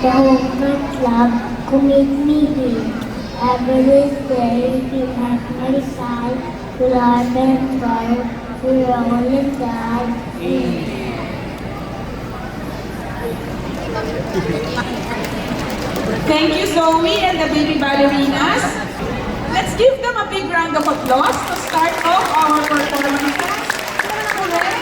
Jehovah's love commit me here. Every day he at my side, to Lord and God, to only God. Thank you, Zoe and the baby ballerinas. Let's give them a big round of applause to start off our performance. Hooray!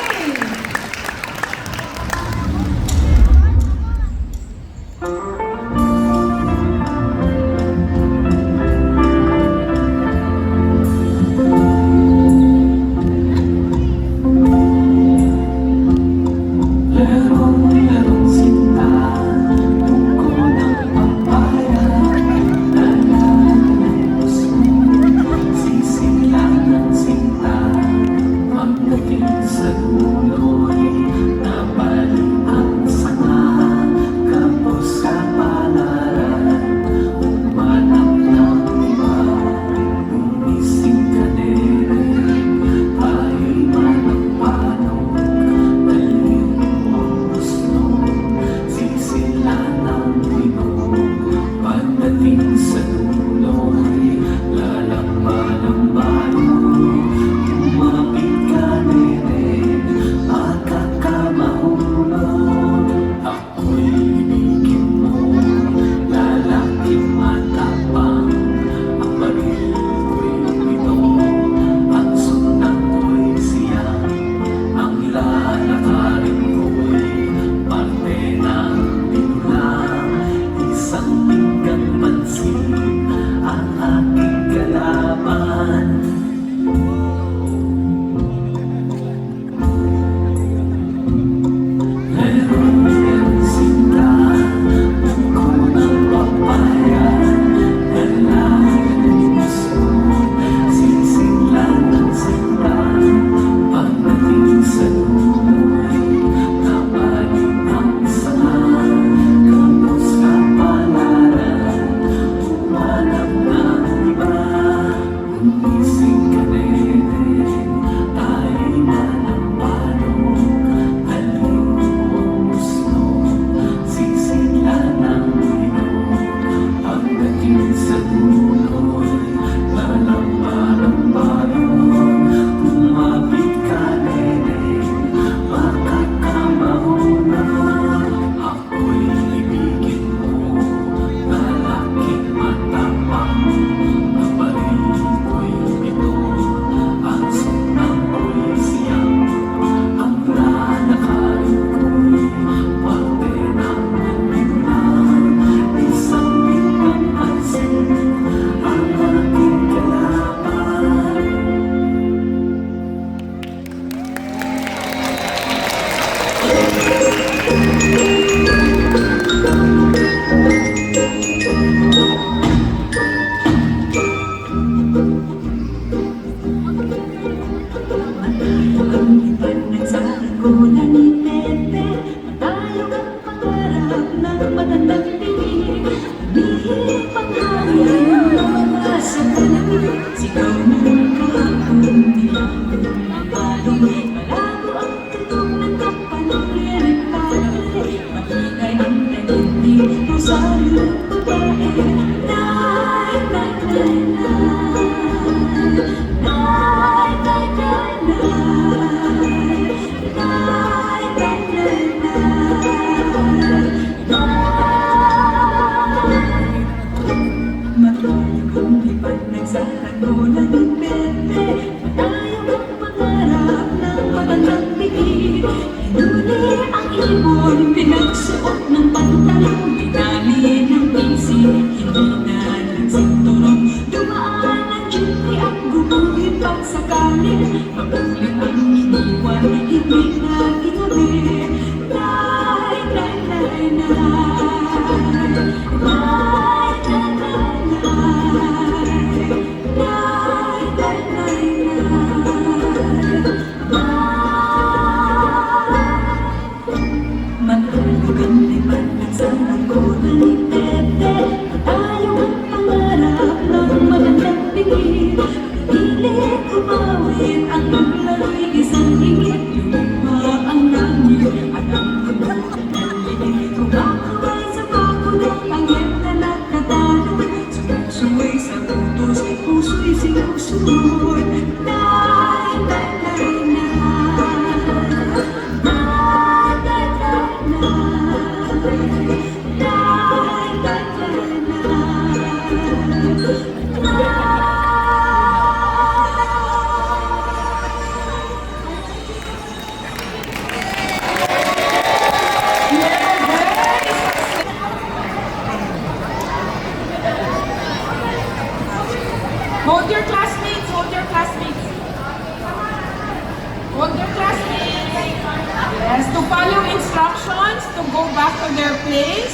to their place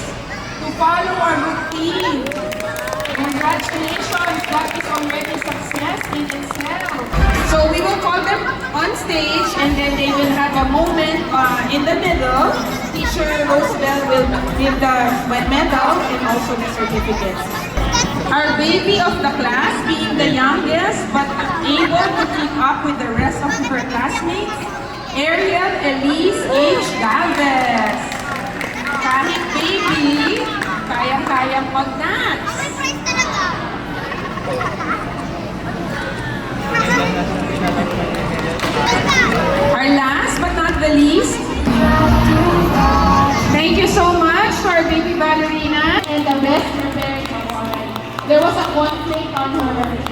to follow our routine. Congratulations, that is already success in itself. So we will call them on stage and then they will have a moment in the middle. Teacher Rosebell will give the medal and also the certificates. Our baby of the class, being the youngest but able to keep up with the rest of her classmates, Ariel Elise H. Galvez. Kahit baby, kayang-kayang mag-dance. Our last but not the least, thank you so much to our baby ballerina and the best prepared award. There was a conflict on her